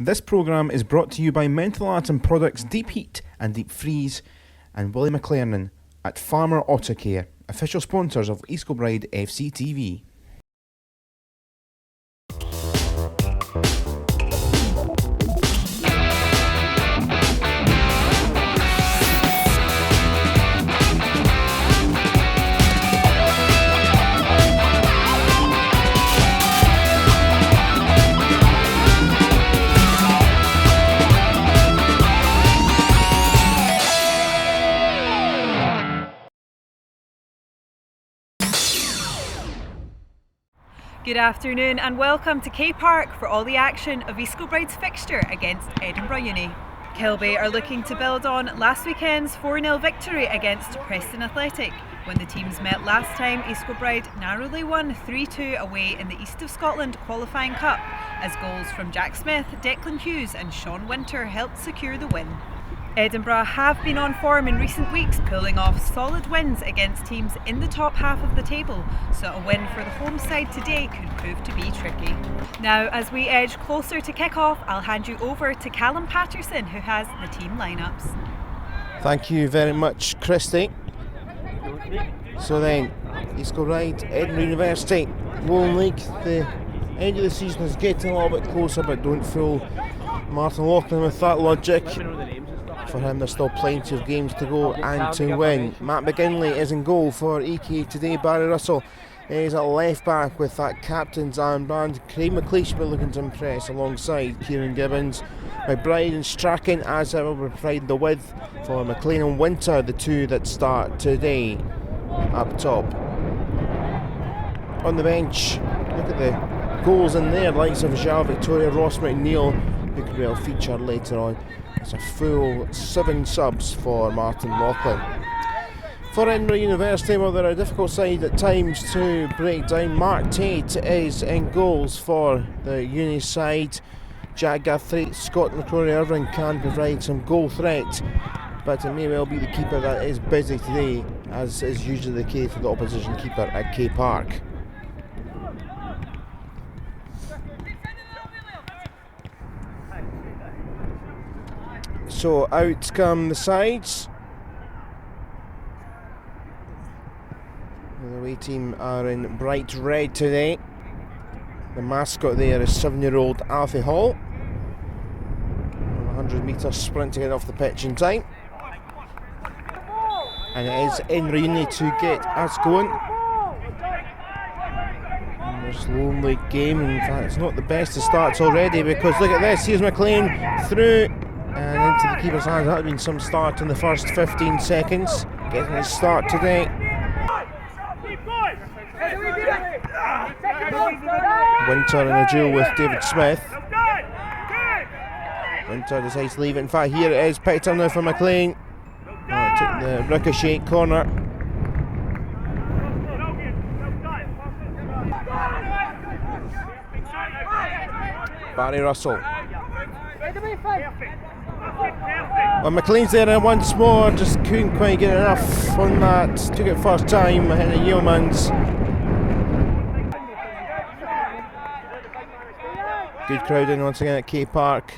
This programme is brought to you by Menthol Atom Products Deep Heat and Deep Freeze and Willie McLernan at Farmer Autocare, official sponsors of East Kilbride FC TV. Good afternoon and welcome to K Park for all the action of East Kilbride's fixture against Edinburgh Uni. Kilby are looking to build on last weekend's 4-0 victory against Preston Athletic. When the teams met last time, East Kilbride narrowly won 3-2 away in the East of Scotland qualifying cup, as goals from Jack Smith, Declan Hughes and Sean Winter helped secure the win. Edinburgh have been on form in recent weeks, pulling off solid wins against teams in the top half of the table, so a win for the home side today could prove to be tricky. Now, as we edge closer to kick-off, I'll hand you over to Callum Patterson, who has the team lineups. Thank you very much, Christy. So then, East Kilbride, Edinburgh University, Lone League. The end of the season is getting a little bit closer, but don't fool Martin Loughlin with that logic. For him, there's still plenty of games to go and to win. Matt McGinley is in goal for EK today. Barry Russell is at left back with that captain's armband. Craig McLeish will be looking to impress alongside Kieran Gibbons. McBride and Strachan, as will provide the width for McLean and Winter, the two that start today. Up top. On the bench, look at the goals in there, likes of João Victoria, Ross McNeil, who could well feature later on. It's a full 7 subs for Martin Loughlin. For Edinburgh University, well, they're a difficult side at times to break down. Mark Tate is in goals for the Uni side. Jack Guthrie, Scott McCrory Irving can provide some goal threat, but it may well be the keeper that is busy today, as is usually the case with the opposition keeper at K Park. So out come the sides. The away team are in bright red today. The mascot there is 7-year-old Alfie Hall. 100 metre sprint to get off the pitch in time. And it is Edinburgh Uni to get us going. In this Lone League game, in fact, it's not the best of starts already, because look at this, here's McLean through and into the keeper's hands. That had been some start in the first 15 seconds. Getting his start today. Winter in a duel with David Smith. Winter decides to leave it. In fact, here it is, picked up now for McLean. Took the ricochet corner. Barry Russell. Well, McLean's there once more, just couldn't quite get enough on that. Took it first time ahead of Yeomans. Good crowd in once again at K Park.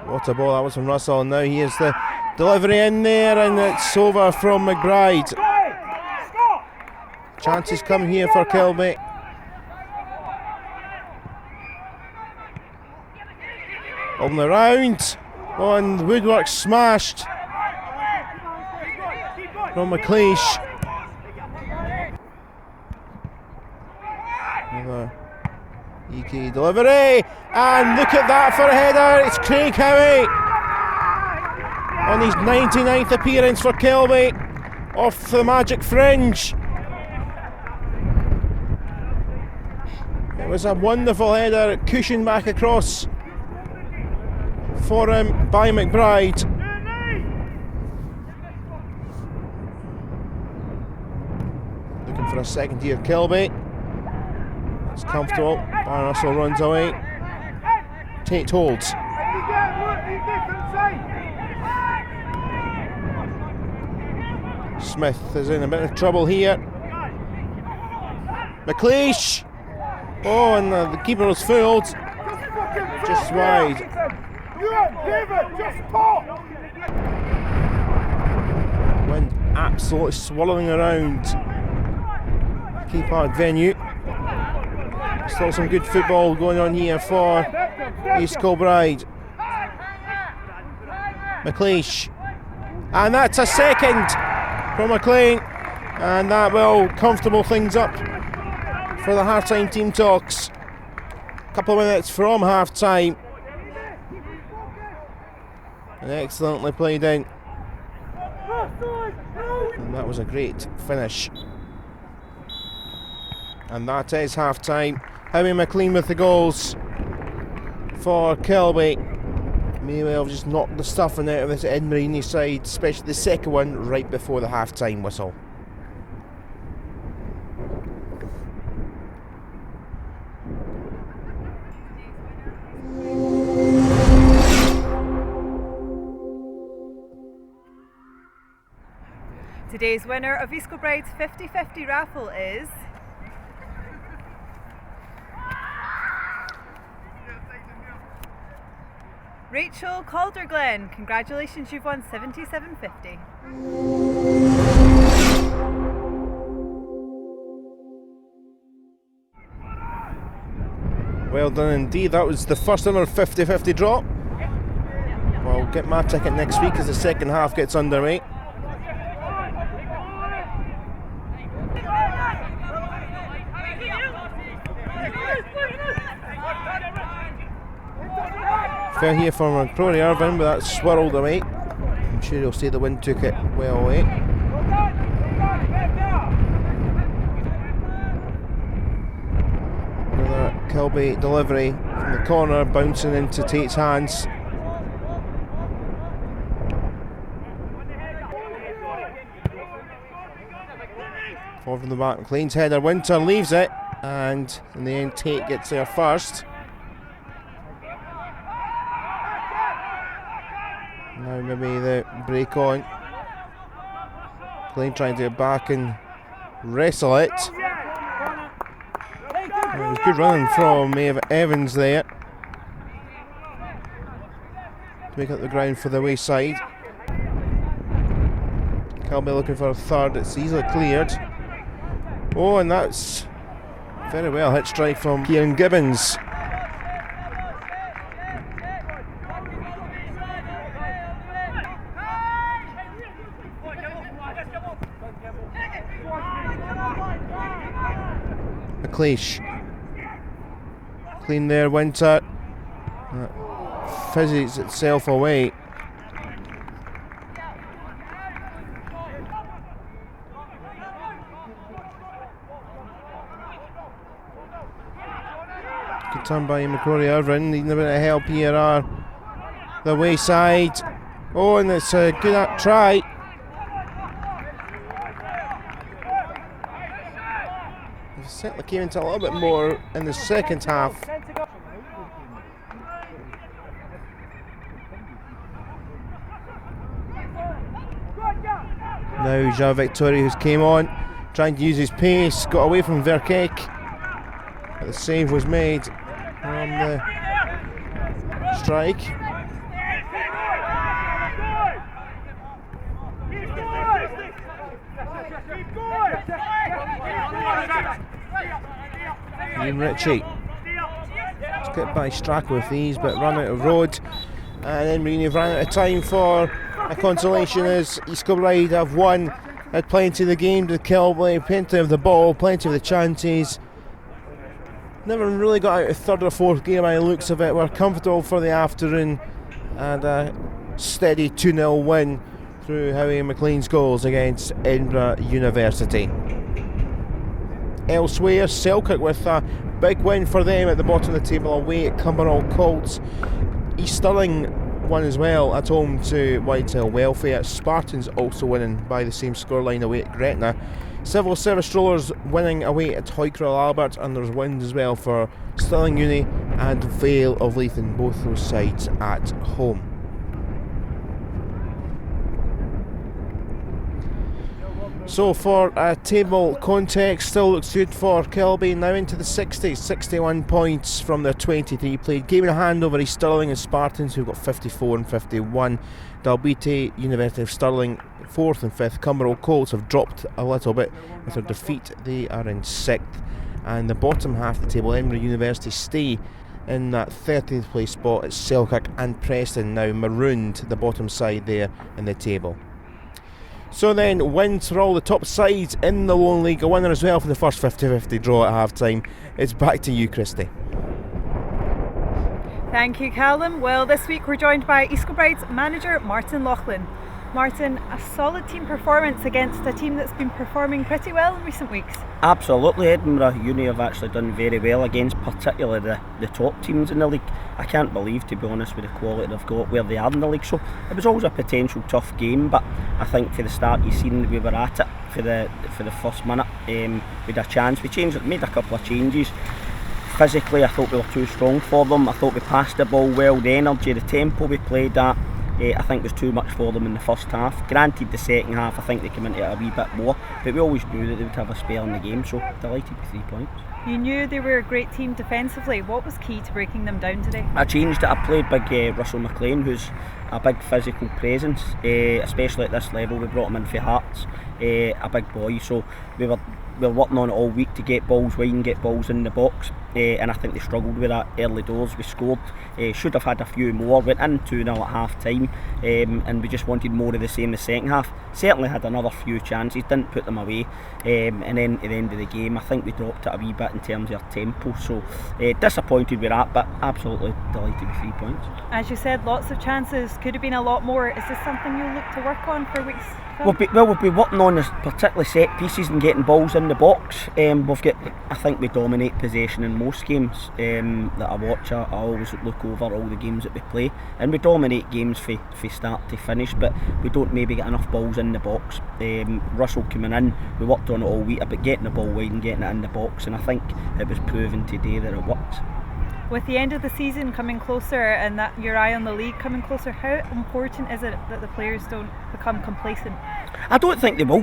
What a ball that was from Russell. Now here's the delivery in there, and it's over from McBride. Chances come here for Kilby. On the round, on the woodwork smashed from McLeish. Another EK delivery, and look at that for a header. It's Craig Howie on his 99th appearance for Kilby, off the magic fringe. It was a wonderful header, cushioned back across for him by McBride. Looking for a second here, Kilby. It's comfortable. Barry Russell runs away. Tate holds. Smith is in a bit of trouble here. McLeish Oh, and the keeper was fooled. Just wide. Wind absolutely swirling around Key Park venue. Still some good football going on here for East Kilbride. McLeish. And that's a second from McLean. And that will comfortable things up for the half-time team talks. Couple of minutes from half-time. And excellently played in. And that was a great finish. And that is half-time. Howie McLean with the goals for Kilby. May well have just knocked the stuffing out of this Edinburgh side, especially the second one right before the half-time whistle. Today's winner of East Kilbride's 50-50 raffle is Rachel Calderglen. Congratulations, you've won $77.50. Well done indeed. That was the first ever 50-50 draw. Well, get my ticket next week as the second half gets underway. Fair here for Crowley Irvine, but that swirled away. I'm sure he'll say the wind took it well away. Another Kilby delivery from the corner, bouncing into Tate's hands. Forward from the back, McLean's header, Winter leaves it, and in the end Tate gets there first. Now maybe the break on. McLean trying to get back and wrestle it. It was good running from Maeve Evans there to make up the ground for the away side. Kilby looking for a third, it's easily cleared. Oh, and that's very well hit strike from Kieran Gibbons. McLeish. Clean there, Winter. Fizzes itself away. Good turn by McCrory Irvine, needing a bit of help here are the wayside. Oh, and it's a good try. They certainly came into a little bit more in the second half. Now Jean Victoria, who's came on, trying to use his pace, got away from Verkeek, but the save was made from the strike. Ian Ritchie. Let's get by Strachan with these, but run out of road. And then Marine have ran out of time for a consolation as East Kilbride have won. Had plenty of the game to Kilby, plenty of the ball, plenty of the chances. Never really got out of third or fourth gear by the looks of it. Were comfortable for the afternoon and a steady 2-0 win through Howie McLean's goals against Edinburgh University. Elsewhere, Selkirk with a big win for them at the bottom of the table away at Cumbernauld Colts. East Stirling won as well at home to Whitetail Welfare. Spartans also winning by the same scoreline away at Gretna. Civil Service Strollers winning away at Hoycroft Albert, and there's wins as well for Stirling Uni and Vale of Leithen, both those sides at home. So for a table context, still looks good for Kilby, now into the 60s, 61 points from their 23 played. Game in a hand over East Stirling and Spartans, who've got 54 and 51. Dalbeattie, University of Stirling, 4th and 5th. Cumbernauld Colts have dropped a little bit with their defeat. They are in 6th. And the bottom half of the table, Edinburgh University stay in that 13th place spot. It's Selkirk and Preston now marooned the bottom side there in the table. So then, wins for all the top sides in the Lone League. A winner as well for the first 50-50 draw at half time. It's back to you, Christy. Thank you, Callum. Well, this week we're joined by East Kilbride's manager, Martin Loughlin. Martin, a solid team performance against a team that's been performing pretty well in recent weeks. Absolutely, Edinburgh Uni have actually done very well against particularly the top teams in the league. I can't believe, to be honest, with the quality they've got where they are in the league. So it was always a potential tough game, but I think for the start you've seen we were at it for the first minute. We had a chance, we made a couple of changes. Physically I thought we were too strong for them. I thought we passed the ball well, the energy, the tempo we played at, I think was too much for them in the first half. Granted, the second half I think they came into it a wee bit more, but we always knew that they would have a spell in the game, so delighted with 3 points. You knew they were a great team defensively. What was key to breaking them down today? I changed it. I played big Russell McLean, who's a big physical presence, especially at this level. We brought him in for Hearts, a big boy, so we were working on it all week to get balls wide and get balls in the box, and I think they struggled with that early doors. We scored, should have had a few more, went in 2-0 at half time, and we just wanted more of the same the second half. Certainly had another few chances, didn't put them away, and then at the end of the game I think we dropped it a wee bit in terms of our tempo, so disappointed with that, but absolutely delighted with 3 points. As you said, lots of chances, could have been a lot more. Is this something you'll look to work on for weeks? We'll be working on this, particularly set pieces and getting balls in the box. I think we dominate possession in most games that I watch. I always look over all the games that we play, and we dominate games from start to finish, but we don't maybe get enough balls in the box. Russell coming in, we worked on it all week about getting the ball wide and getting it in the box, and I think it was proven today that it worked. With the end of the season coming closer and that your eye on the league coming closer, how important is it that the players don't become complacent? I don't think they will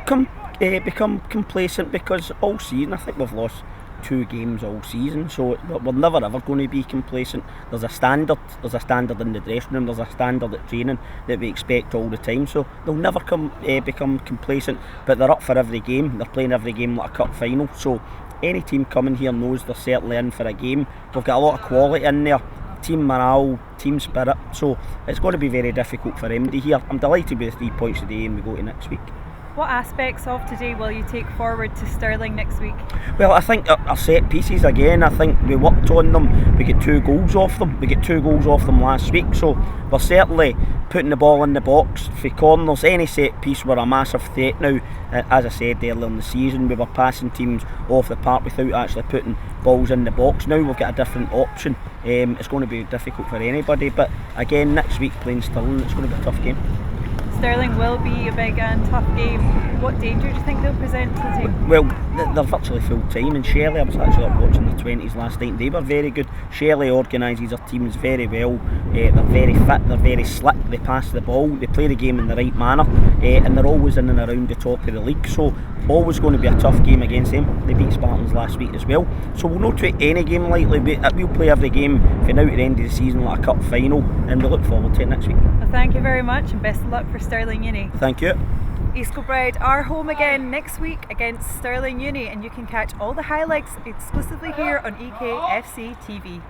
become complacent, because all season I think we've lost 2 games all season, so we're never ever going to be complacent. There's a standard in the dressing room, there's a standard at training that we expect all the time, so they'll never become complacent, but they're up for every game. They're playing every game like a cup final, so any team coming here knows they're certainly in for a game. We've got a lot of quality in there, team morale, team spirit, so it's going to be very difficult for MD here. I'm delighted with the 3 points today and we go to next week. What aspects of today will you take forward to Stirling next week? Well, I think our set pieces again, I think we worked on them. We get 2 goals off them. We get 2 goals off them last week, so we're certainly putting the ball in the box for corners. Any set piece we're a massive threat now. As I said earlier in the season, we were passing teams off the park without actually putting balls in the box. Now we've got a different option. It's going to be difficult for anybody, but again, next week playing Stirling, it's going to be a tough game. Stirling will be a big and tough game. What danger do you think they'll present to the team? Well, they're virtually full time, and Shirley, I was actually up watching the 20s last night, and they were very good. Shirley organises their teams very well, they're very fit, they're very slick, they pass the ball, they play the game in the right manner, and they're always in and around the top of the league, so always going to be a tough game against them. They beat Spartans last week as well, so we'll not treat any game lightly. We'll play every game from now to the end of the season like a cup final, and we look forward to it next week. Well, thank you very much and best of luck for Stirling Uni. Thank you. East Kilbride are home again next week against Stirling Uni, and you can catch all the highlights exclusively here on EKFC TV.